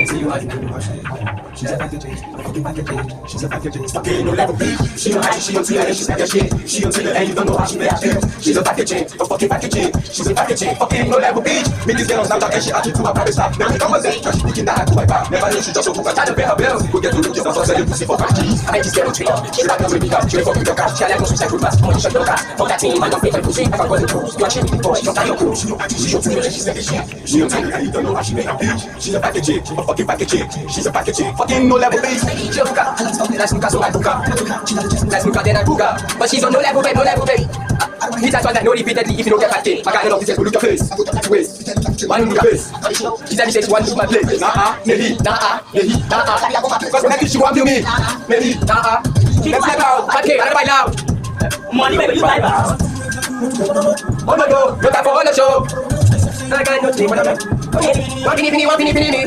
see you hiding in the rush. She's a package, a fucking package. She's a package, fucking no level B. She don't hide, she don't tell, she's like a shit. She don't tell, and you don't know how she make it. She's a package, a fucking package. She's a package, fucking no level B. Me this girl on Snapchat and she asked to my private staff. Now we come and say, she thinking that I do my back. Never knew she just so cook and try to pay her bills. We get to look just as selling pussy for cash keys. I just get on trigger. She's like a baby girl. She fuck with your cash. She like no switch like good pass. Money shut your gas. Fuck that team, I don't fake her pussy. I can't go to the cruise. You are chilling before she don't tie your crew. She don't hide, she don't tell, she's like a shit. She don't tell, and you don't know how she make her bitch. She's a package, a fucking package. She's a package, fucking no level B. Like Snuka, so I took her. Like Snuka, then I took her. But she's on no level, babe, no level, babe. He that's why that no repeatedly if you don't get back in. My guy don't know if you look your face. One look your face. She said she want to my place. Maybe, maybe, cause when I kiss you want to me. Maybe, let's step out. Okay, I don't buy now. Money, baby, you buy back. Oh no, no, no time for all the show. I got no thing, what I'm like. 1 penny, 1 penny, 1 penny.